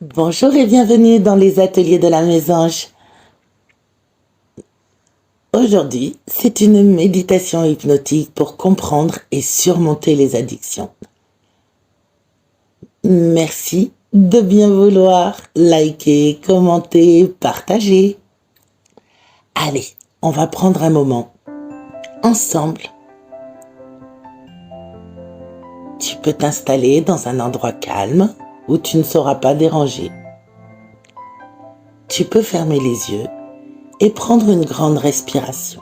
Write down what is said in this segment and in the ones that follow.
Bonjour et bienvenue dans les ateliers de la Mésange. Aujourd'hui, c'est une méditation hypnotique pour comprendre et surmonter les addictions. Merci de bien vouloir liker, commenter, partager. Allez, on va prendre un moment ensemble. Tu peux t'installer dans un endroit calme où tu ne seras pas dérangé. Tu peux fermer les yeux et prendre une grande respiration.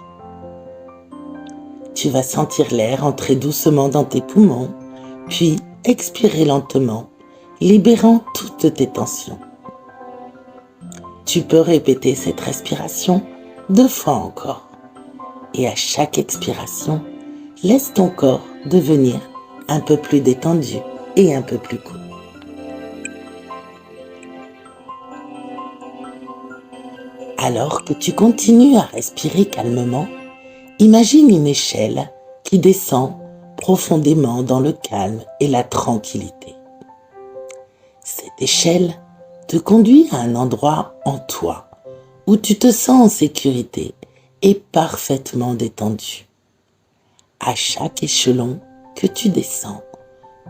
Tu vas sentir l'air entrer doucement dans tes poumons, puis expirer lentement, libérant toutes tes tensions. Tu peux répéter cette respiration 2 fois encore. Et à chaque expiration, laisse ton corps devenir un peu plus détendu et un peu plus cool. Alors que tu continues à respirer calmement, imagine une échelle qui descend profondément dans le calme et la tranquillité. Cette échelle te conduit à un endroit en toi où tu te sens en sécurité et parfaitement détendu. À chaque échelon que tu descends,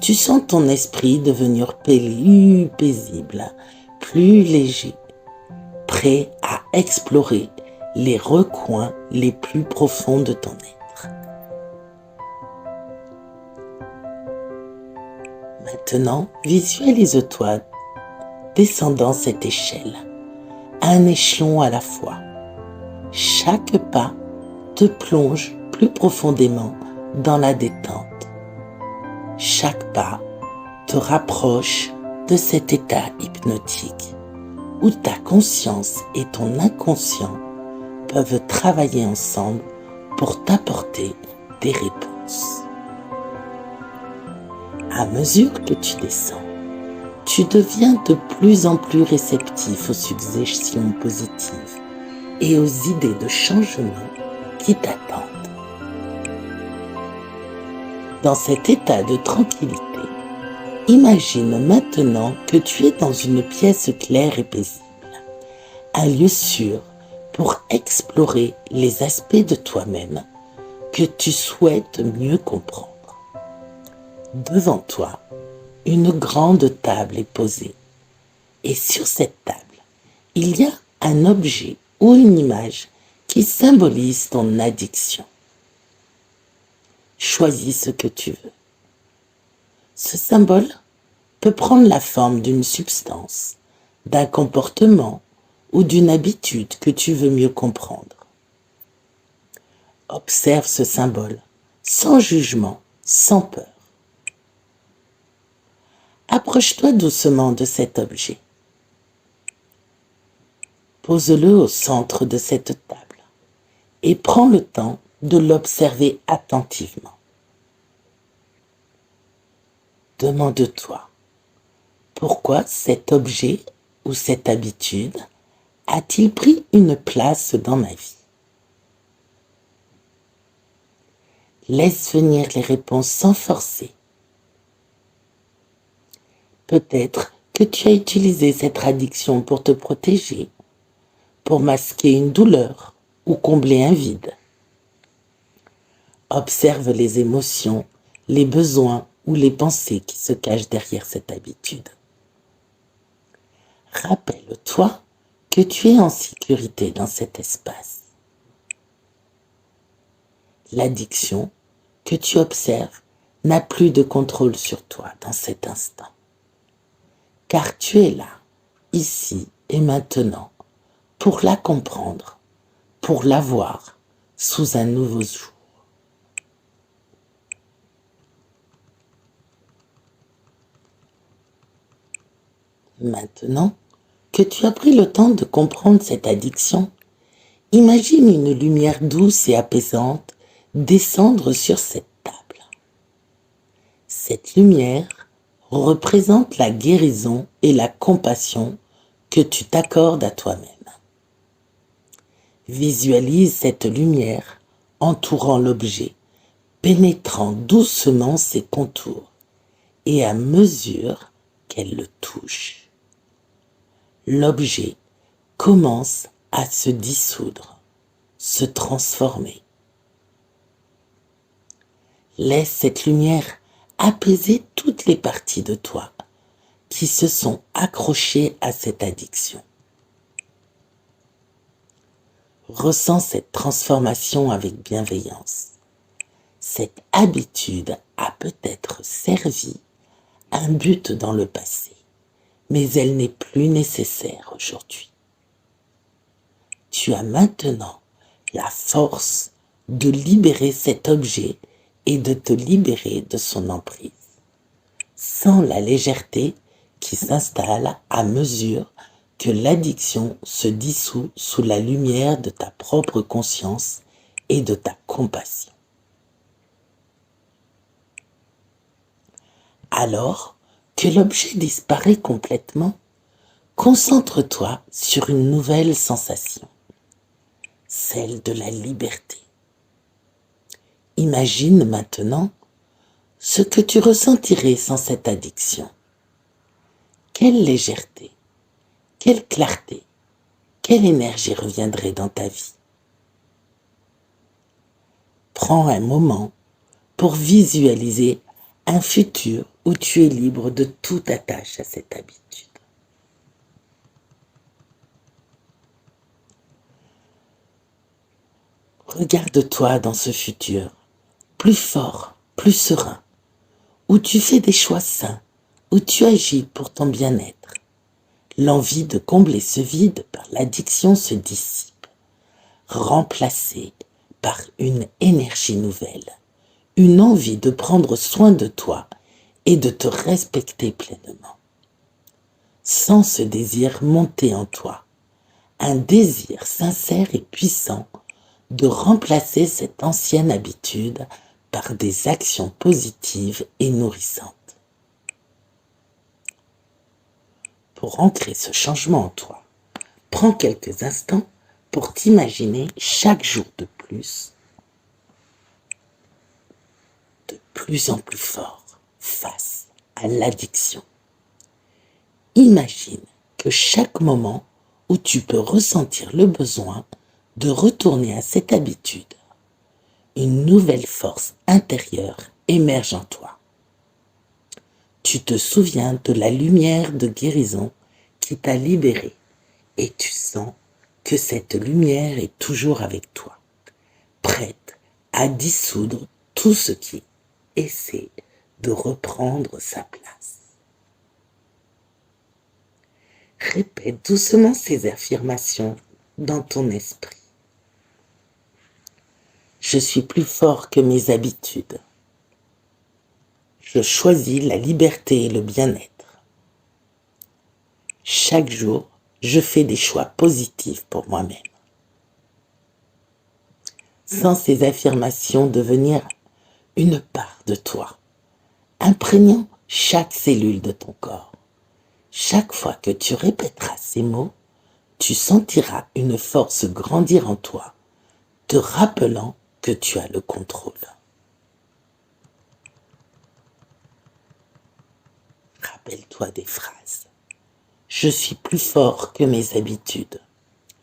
tu sens ton esprit devenir plus paisible, plus léger, prêt à explorer les recoins les plus profonds de ton être. Maintenant, visualise-toi descendant cette échelle, un échelon à la fois. Chaque pas te plonge plus profondément dans la détente. Chaque pas te rapproche de cet état hypnotique où ta conscience et ton inconscient peuvent travailler ensemble pour t'apporter des réponses. À mesure que tu descends, tu deviens de plus en plus réceptif aux suggestions positives et aux idées de changement qui t'attendent. Dans cet état de tranquillité, imagine maintenant que tu es dans une pièce claire et paisible, un lieu sûr pour explorer les aspects de toi-même que tu souhaites mieux comprendre. Devant toi, une grande table est posée et sur cette table, il y a un objet ou une image qui symbolise ton addiction. Choisis ce que tu veux. Ce symbole peut prendre la forme d'une substance, d'un comportement ou d'une habitude que tu veux mieux comprendre. Observe ce symbole sans jugement, sans peur. Approche-toi doucement de cet objet. Pose-le au centre de cette table et prends le temps de l'observer attentivement. Demande-toi, pourquoi cet objet ou cette habitude a-t-il pris une place dans ma vie? Laisse venir les réponses sans forcer. Peut-être que tu as utilisé cette addiction pour te protéger, pour masquer une douleur ou combler un vide. Observe les émotions, les besoins ou les pensées qui se cachent derrière cette habitude. Rappelle-toi que tu es en sécurité dans cet espace. L'addiction que tu observes n'a plus de contrôle sur toi dans cet instant. Car tu es là, ici et maintenant, pour la comprendre, pour la voir sous un nouveau jour. Maintenant que tu as pris le temps de comprendre cette addiction, imagine une lumière douce et apaisante descendre sur cette table. Cette lumière représente la guérison et la compassion que tu t'accordes à toi-même. Visualise cette lumière entourant l'objet, pénétrant doucement ses contours et à mesure qu'elle le touche, l'objet commence à se dissoudre, se transformer. Laisse cette lumière apaiser toutes les parties de toi qui se sont accrochées à cette addiction. Ressens cette transformation avec bienveillance. Cette habitude a peut-être servi un but dans le passé, mais elle n'est plus nécessaire aujourd'hui. Tu as maintenant la force de libérer cet objet et de te libérer de son emprise, sans la légèreté qui s'installe à mesure que l'addiction se dissout sous la lumière de ta propre conscience et de ta compassion. Alors que l'objet disparaît complètement, concentre-toi sur une nouvelle sensation, celle de la liberté. Imagine maintenant ce que tu ressentirais sans cette addiction. Quelle légèreté, quelle clarté, quelle énergie reviendrait dans ta vie. Prends un moment pour visualiser un futur où tu es libre de toute attache à cette habitude. Regarde-toi dans ce futur, plus fort, plus serein, où tu fais des choix sains, où tu agis pour ton bien-être. L'envie de combler ce vide par l'addiction se dissipe, remplacée par une énergie nouvelle, une envie de prendre soin de toi et de te respecter pleinement. Sens ce désir monter en toi, un désir sincère et puissant de remplacer cette ancienne habitude par des actions positives et nourrissantes. Pour ancrer ce changement en toi, prends quelques instants pour t'imaginer chaque jour de plus en plus fort face à l'addiction. Imagine que chaque moment où tu peux ressentir le besoin de retourner à cette habitude, une nouvelle force intérieure émerge en toi. Tu te souviens de la lumière de guérison qui t'a libéré et tu sens que cette lumière est toujours avec toi, prête à dissoudre tout ce qui essaie de reprendre sa place. Répète doucement ces affirmations dans ton esprit. Je suis plus fort que mes habitudes. Je choisis la liberté et le bien-être. Chaque jour, je fais des choix positifs pour moi-même. Sens ces affirmations devenir une part de toi, imprégnant chaque cellule de ton corps. Chaque fois que tu répéteras ces mots, tu sentiras une force grandir en toi, te rappelant que tu as le contrôle. Rappelle-toi des phrases. Je suis plus fort que mes habitudes.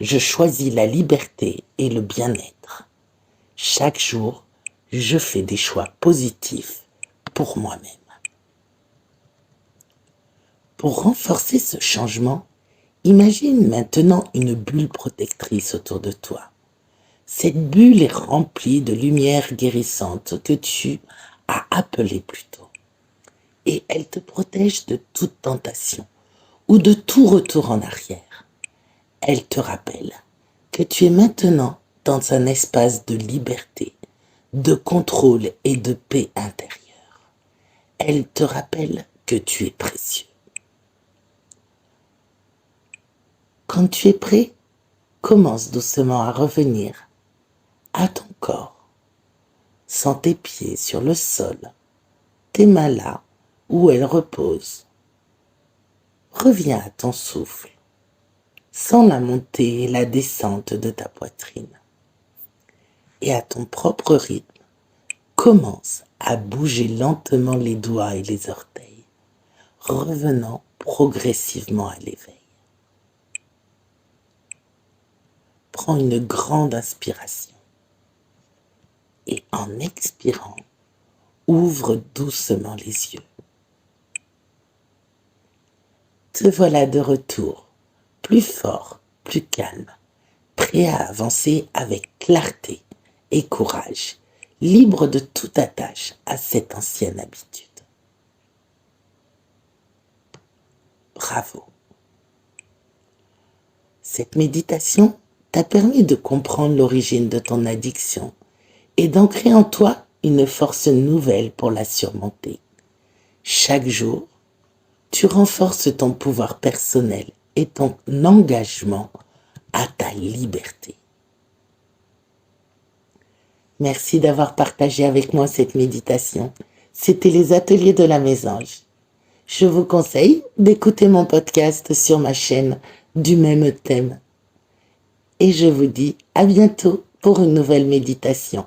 Je choisis la liberté et le bien-être. Chaque jour, je fais des choix positifs pour moi-même. Pour renforcer ce changement, imagine maintenant une bulle protectrice autour de toi. Cette bulle est remplie de lumière guérissante que tu as appelée plus tôt. Et elle te protège de toute tentation ou de tout retour en arrière. Elle te rappelle que tu es maintenant dans un espace de liberté, de contrôle et de paix intérieure. Elle te rappelle que tu es précieux. Quand tu es prêt, commence doucement à revenir à ton corps. Sens tes pieds sur le sol, tes mains là où elles reposent. Reviens à ton souffle. Sens la montée et la descente de ta poitrine. Et à ton propre rythme, commence à bouger lentement les doigts et les orteils, revenant progressivement à l'éveil. prends une grande inspiration. Et en expirant, ouvre doucement les yeux. Te voilà de retour, plus fort, plus calme, prêt à avancer avec clarté et courage, libre de toute attache à cette ancienne habitude. Bravo. Cette méditation t'a permis de comprendre l'origine de ton addiction et d'ancrer en toi une force nouvelle pour la surmonter. Chaque jour, tu renforces ton pouvoir personnel et ton engagement à ta liberté. Merci d'avoir partagé avec moi cette méditation. C'était les ateliers de la Mésange. Je vous conseille d'écouter mon podcast sur ma chaîne du même thème. Et je vous dis à bientôt pour une nouvelle méditation.